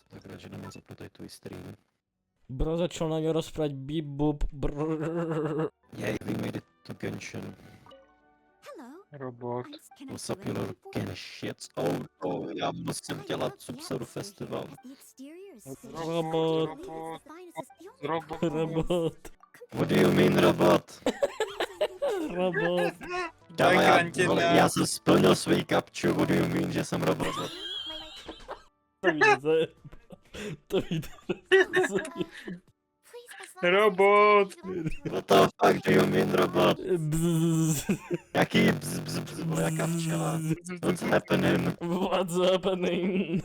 Tak rád, že nemám zapnutý tvůj stream. Bro začal na ňo rozprávať bip bup brrrr. Yay, we made it to Genshin. Robot. What's up, you little can of shits? Oh, já musím dělat Subsaru Festival. Robot. Robot. Robot. What do you mean, robot? Robot. Dáma, Karanténa. já jsem splnil svůj kapču, what do you mean, že jsem robot? To mi nezajebal. To mi nezajebal. Robot. What the fuck do you mean, robot? Bzzz. Jaký bzz, vole, jaká včela? What's happening? What's happening?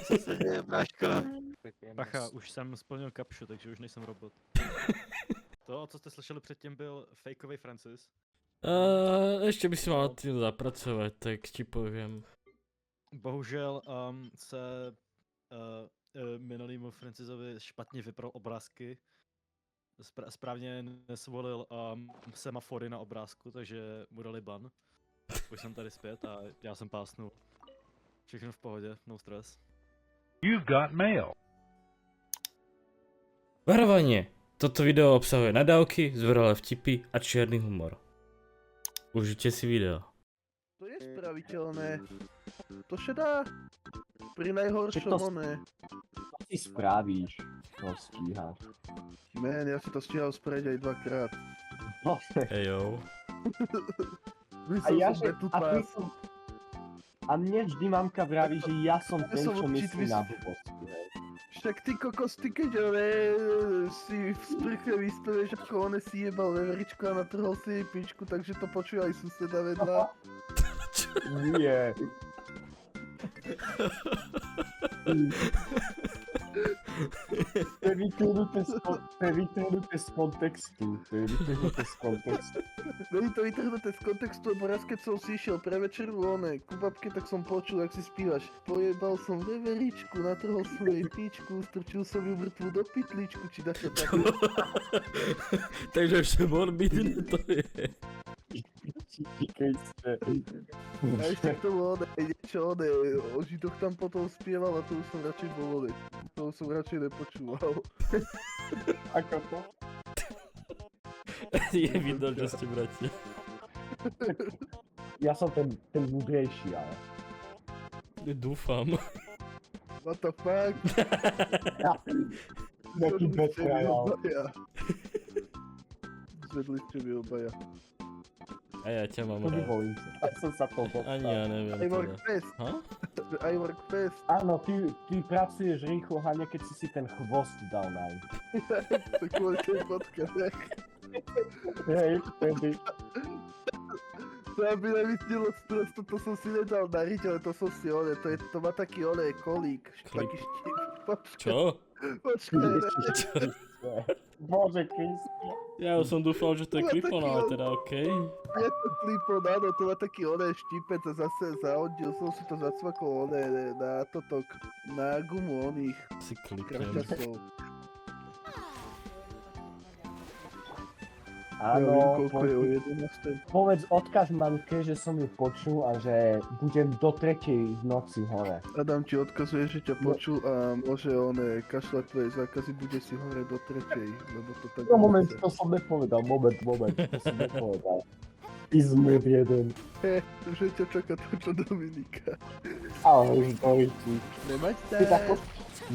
Co se děje, bráško? Bacha, už jsem splnil kapšu, takže už nejsem robot. To, co jste slyšeli předtím, byl fakeový Francis. Ešte by si mal tým zapracovať, tak ti poviem. Bohužel se minulýmu Francisovi špatně vypral obrázky. Správně nesvolil semafory na obrázku, takže mu dali ban. Už jsem tady zpět a já jsem pásnul. Všechno v pohodě, no stres. You've got mail. Varovanie! Toto video obsahuje nadávky, zvrhlé vtipy a čierny humor. Užite si video. To je spraviteľné. To sa dá. Pri najhoršom oné. To si spravíš, to stíhaš. Man, ja si to stíhal spraviť aj dvakrát. No, Hejo. Myslel ja, som že, Battle a, ty Pass. som, a mne vždy mamka vraví, že ja som ten, som čo určite myslí na blbosti, hej. Však ty kokos, ty keď si v sprche vystavieš ako one si jebal veveričku a natrhol si jej pičku, takže to počuje aj suseda vedľa. Nie. To je vytrhnuté z kontextu. Není to vytrhnuté z kontextu, lebo raz keď som si išiel pre večeru ku babke, tak som počul, jak si spívaš. Pojebal som veveričku, natrhol som jej pičku, strčil som ju mŕtvu do pytličku, či dačo také. Takže ešte morbidné to je. A ešte k tomu niečo o židoch tam potom spieval a to už som radšej bol to už som radšej nepočúval. Ako to? Je vidno, že ste bratia. Ja som ten múdrejší, ale. Dúfam. What the fuck? Jaký betrayal. Zvedli ste mi obaja. A ja ťa mám To rád. vyvolím sa. Ja som sa to dostal. Ani ja neviem I work teda. fast, Ha? I work fast. Áno, ty pracuješ rýchlo, hlavne keď si ten chvost dal na ňu. To kvôli tej fotke, ne? Hej, vtedy. To aby nevyznelo sprosto, to som si nedal nariť, ale to som si to má taký kolík, taký štít. Čo? Počkaj, Bože Kriste. Ja už som dúfal, že to je No, klipon, taký ale on- teda okej. je to klipon, áno, to má taký štipec a zase zahodil som si to zacvakol na totok, na gumu oných Si kliknem. kraťasov. Áno, Koľko je o 11. povedz odkaz mamke, že som ju počul a že budem do 3:00 v noci hore. Adam ti odkazuje, že ťa počul a môže kašľať tvoje zákazy, bude si hore do 3:00, lebo to tak No moment, nechce. to som nepovedal, moment, to som nepovedal. Ty zmyv jeden. Že ťa čaká to, čo Dominika. Ale už dojči. Nemať Ty tak. tako...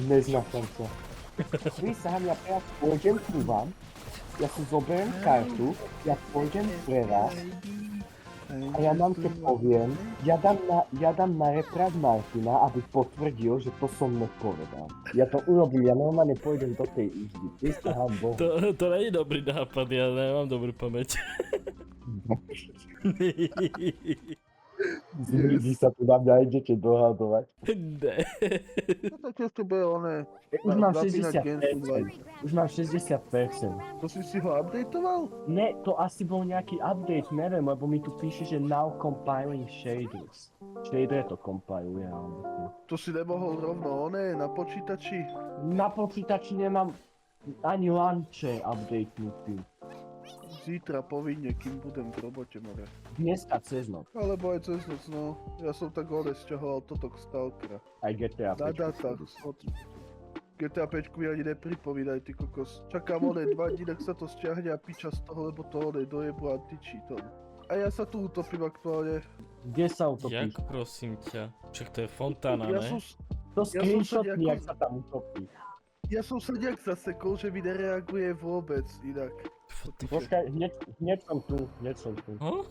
Neznačam sa. Prísahám, ja teraz pôjdem ku vám, ja si zoberiem kartu, ja pôjdem pre vás a ja mamke poviem, ja dám na reprat Martina, aby potvrdil, že to som nepovedal. Ja to urobím, ja normálne pôjdem do tej izby. Prísahám Bohu. To nie je dobrý nápad, ja nemám dobrú pamäť. Vy sa tu na mňa idete dohadovať. Ne. To často bude Už mám zapínať 60%. Genshin Live. Už mám 60%. To si ho updateoval? Ne, to asi bol nejaký update, neviem, lebo mi tu píše, že now compiling shaders. Shader to kompiluje, ale... To si nemohol rovno na počítači? Na počítači nemám ani launcher updatenutý. zítra povinne, kým budem v robote, more. Dneska cez noc. Alebo aj cez noc, no. Ja som tak sťahoval toto k Stalkera. Aj GTA 5. Na datách. GTA 5 mi ani nepripovídaj, ty kokos. Čakám 2 dní, tak sa to stiahne a piča z toho, lebo to dojebu a tyčí to. A ja sa tu utopím aktuálne. Kde sa utopíš? Jak prosím ťa? Však to je fontána, Ja ne? som, To som screenshotni, sa jak sa tam utopí. ja som sa nejak zasekol, že mi nereaguje vôbec inak. Počkaj, hneď som tu. Huh?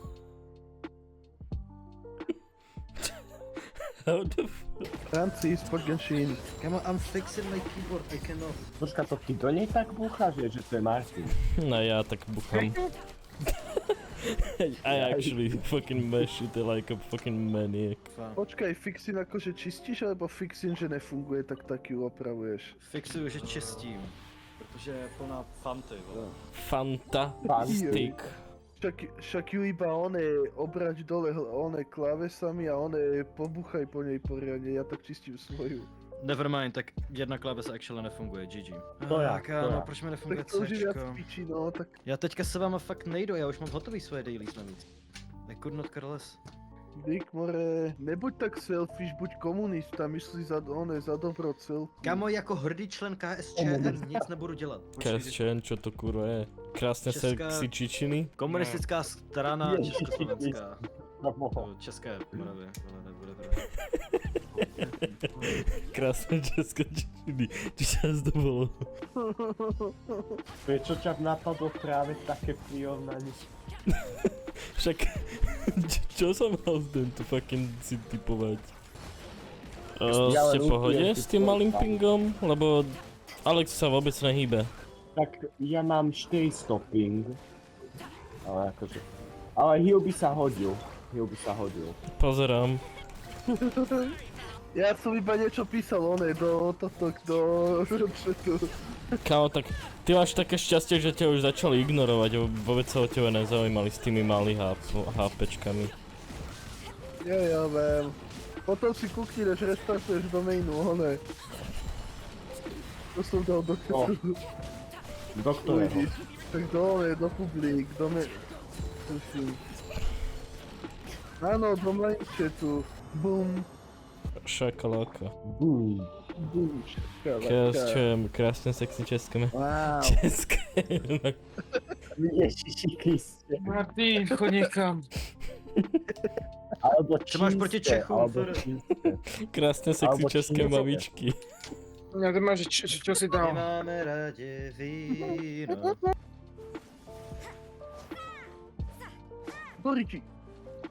How the fuck? Francis, Genshin. Come on, I'm fixing my keyboard, I cannot. Počkaj, to ty do nej tak búchaš, že to je Martin. No ja tak buchám. I actually fucking mash it like a fucking maniac. Počkaj, Fixin akože čistíš, alebo Fixin, že nefunguje, tak taky opravuješ? Fixuju, že čistím. Protože je plná fanty, vole. Fanta stick. Však ju iba obrať dole klávesami a pobuchaj po nej poriadne, ja tak čistím svoju. Nevermind, tak jedna klávesa actually nefunguje, GG. To já, Tak to no, já. proč mi nefunguje Tak to už je viac Cčko? piči, no, tak Já teďka se váma fakt nejdu, já už mám hotový svoje dailies navíc. I could not care less. Dick, more, nebuď tak selfish, buď komunista, myslí za dobro celku. Kámo, jako hrdý člen KSČM nic nebudu dělat. KSČN, čo to kurva je? Krásne Česká- sexy čičiny? Komunistická strana Ježiši Československá. No, České Moravě, ale nebude Krásne české čičiny. Čo sa to bolo? Prečo ťa napadlo práve také prirovnanie? Však... čo som mal tento fucking si typovať? Ja Ste len v pohode úplne s tým malým pingom? Lebo Alex sa vôbec nehýbe. Tak ja mám 400 ping. Ale akože... Ale Hill by sa hodil. Pozerám. Ja som iba niečo písal do chatu. Kámo, tak ty máš také šťastie, že ťa už začali ignorovať a vôbec sa o teba nezaujímali s tými malými HPčkami. Ja viem. Potom si kúkni, než restartuješ domainu, To som dal do chatu. Do ktorého? Tak do publik, Áno, do main chatu. Bum. Šakalaka. Boom. Bum. KSČM, krásne sexy české. Wow. České. Ježiši Kriste. Martin, choď niekam. Alebo Co máš proti čínske, Čechom, alebo Fer? čínske. Krásne sexy Alebo české čínske. mamičky. Ja to máš, čo si dal? Nemáme rádi víno. Boriči,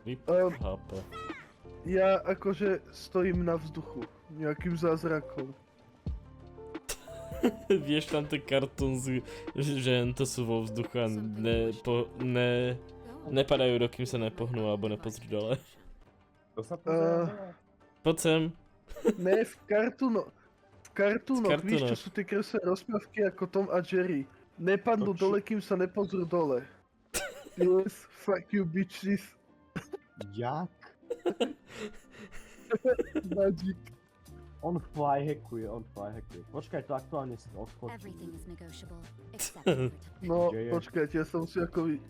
Rip Um, HP. ja akože stojím na vzduchu. Nejakým zázrakom. Vieš tam ten kartón, že to sú vo vzduchu a nepadajú, dokým sa nepohnú alebo nepozrú dole. To sa pozerá. Poď sem. Ne, v kartúnoch, víš, kartúnoch. čo sú tie kresné rozprávky ako Tom a Jerry. Nepadnú To čo? dole, kým sa nepozrú dole. Yes, fuck you bitches. Jak? Magic. On flyhackuje. Počkaj, to aktuálne si odfočím. Everything is negotiable, except liberty. No, Deje. počkajte, ja som si ako...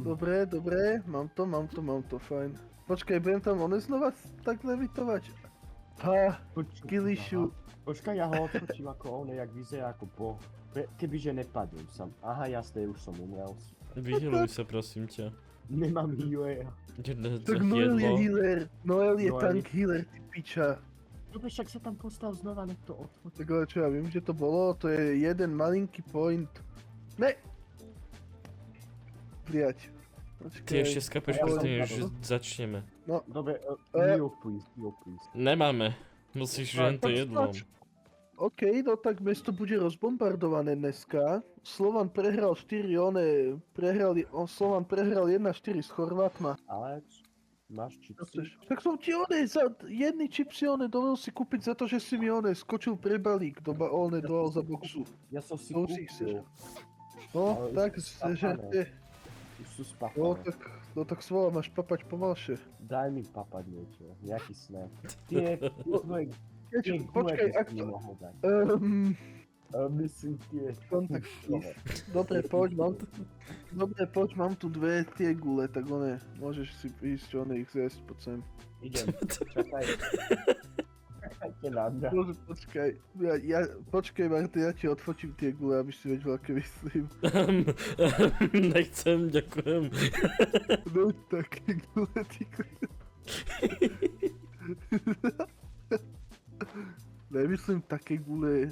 Dobre, mám to, fajn. Počkaj, budem tam znova tak levitovať. Ha, Kilišu. Počkaj, ja ho odfočím ako jak vyzerá ako boh. Kebyže nepadnem sam. Aha, jasné, už som umrel. Vyheluj sa, prosím ťa. Nemám healera. Tak Noel je healer. Noel je Noel tank healer, ty piča. Dobre, však sa tam postav znova, nech to odfočím. Tak ale čo ja viem, že to bolo, to je jeden malinký point. Ne! Bliať. Ty ešte skapeš predtým, že začneme. Dobre, heal please. Nemáme. Musíš len to jedlom. OK, no tak mesto bude rozbombardované dneska. Slovan prehral 1-4 s Chorvátma. Alex, máš čipsy? Tak som ti za jedny čipsy dovolil si kúpiť za to, že si mi skočil pre balík do za boxu. Ja som si To si kúpil. No, Ale tak už sú žerte. Už sú spapané. No tak svola máš papať pomalšie. Daj mi papať niečo, nejaký snap. Tie Počkaj, ak to... Myslím tie... Kontakt Dobre, poď, mám tu dve tie gule, tak one, môžeš si ísť ich zjesť, poď sem. Idem, čakaj. Čakajte na mňa. Môže, počkaj, počkaj Martin, ja ti odfočím tie gule, aby si vedel, aké myslím. Nechcem, ďakujem. No také gule, ty Nemyslím také gule.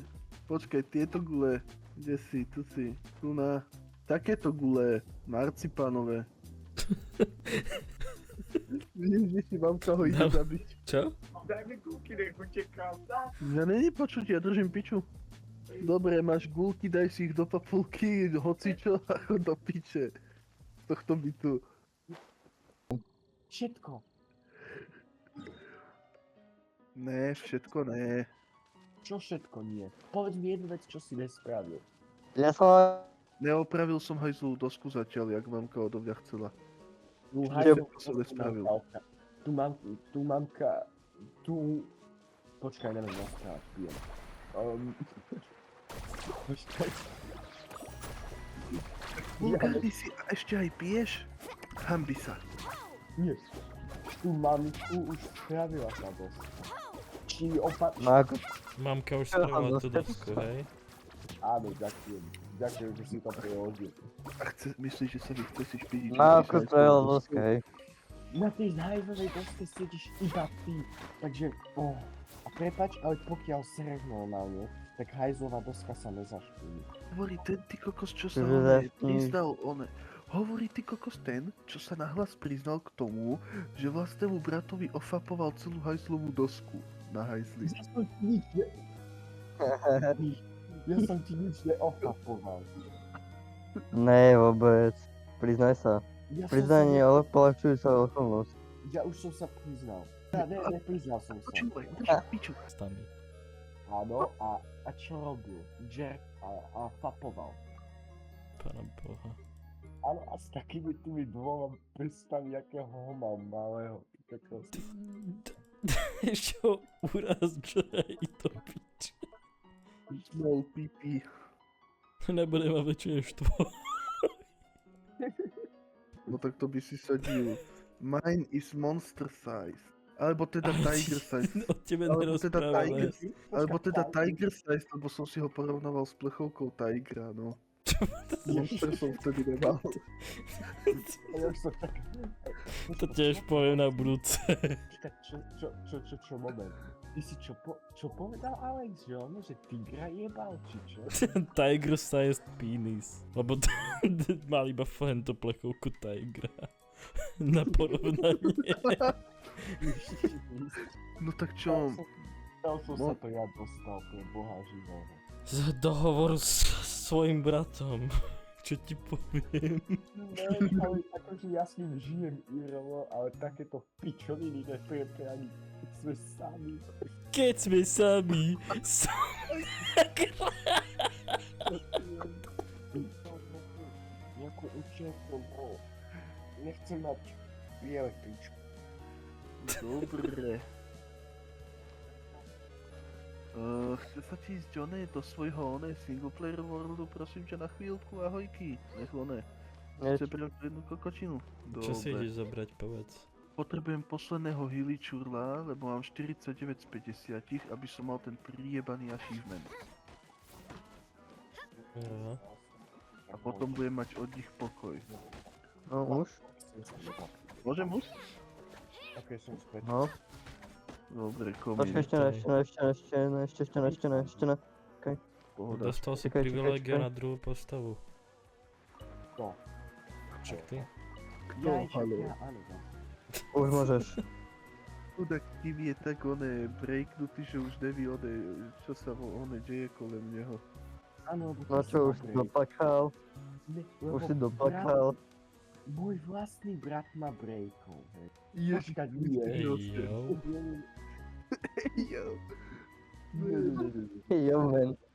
Počkaj, tieto gule. Kde si? Tu si. Tu na... Takéto gule. Marcipánové. Vidíš, že mamka ho ide No. zabiť. Čo? Daj mi kúky, nech utekám. Ja není počuť, ja držím piču. Dobre, máš gulky, daj si ich do papulky, hocičo a chod do piče. Z tohto bytu. Všetko. Ne, všetko ne. Čo všetko nie? Povedz mi jednu vec, čo si nespravil. Neopravil som hajzlú dosku zatiaľ, jak mamka odo mňa chcela. Tu Všetko som nespravil. Tu mamka... Tu... Počkaj, neviem rozprávať, pijem. Počkaj. Bulgári si a ešte aj piješ? Hambi sa. Nie. Tu mamku už spravila tá doska. Či Mamka už spravila tú dosku, hej? Áno, ďakujem. Ďakujem, že si to prehodil. A myslíš, že sa mi chce si špiniť? Mávko spravila dosku, hej. Na tej hajzovej doske sedíš iba ty. Takže, a prepač, ale pokiaľ sereš normálne, tak hajzová doska sa nezašpiní. Hovorí ten ty kokos, čo sa Že priznal Hovorí ty kokos ten, čo sa nahlas priznal k tomu, že vlastnému bratovi ofapoval celú hajzlovú dosku na hajzli. Ja som ti nič Ja som ti nič neofapoval. Ne, vôbec. Priznaj sa. Ja som Priznanie, sa- ale poľahčujúca okolnosť. Ja už som sa priznal. Nepriznal som sa. Počúvaj, piču. Stami. Áno, a čo robil? Jerk a fapoval. Pána Boha. Áno, a s takými tými dvoma prstami, jakého ho mám malého. Ešte ho uraz, že aj to pič. Small pipi. Nebude ma väčšie štvo. No tak to by si sadil. Mine is monster size. Alebo teda tiger size. O tebe Alebo teda nerozprávame. Alebo teda tiger size, lebo som si ho porovnával s plechovkou tigra, no. Monster som vtedy nemal. Ja už som tak... To tiež poviem na budúce. Čo, moment. Ty si čo povedal Alex, že ono, že tigra jebal, či čo? Tiger sized penis. Lebo mal iba fento plechovku tigra. Na porovnanie. No tak čo? Tam som sa to ja dostal pre boha živého. Dohovor s svojim bratom. Čo ti poviem? Ne, ale akože ja s ním žijem IRL, ale takéto pičoviny nepriete ani keď sme sami. Keď sme sami. Nejakú učenku, nechcem mať biele pičku. Dobre. Chce sa ti ísť do svojho singleplayer worldu, prosím ťa na chvíľku, ahojky. Nech chce brať jednu kokočinu. Čo si Dobre. ideš zobrať, povedz. Potrebujem posledného Hilly Čurla, lebo mám 49 z 50, aby som mal ten priebaný achievement. Jo. A potom budem mať od nich pokoj. No už? Môžem už? Ok, som späť. No. Dobre, komín. Počkaj, ešte ne. Pohoda. Dostal si Čakaj, privilegia čakaj. na druhú postavu. To. Čak ty? Haló. Áno, Už môžeš. Chudák tým je tak breaknutý, že už nevie čo sa deje kolem neho. áno. No čo, už si doplakal? Už si doplakal? Môj vlastný brat má breakov, hej. Ježiš, Počkať, nie. Jo. Jo. Jo, man.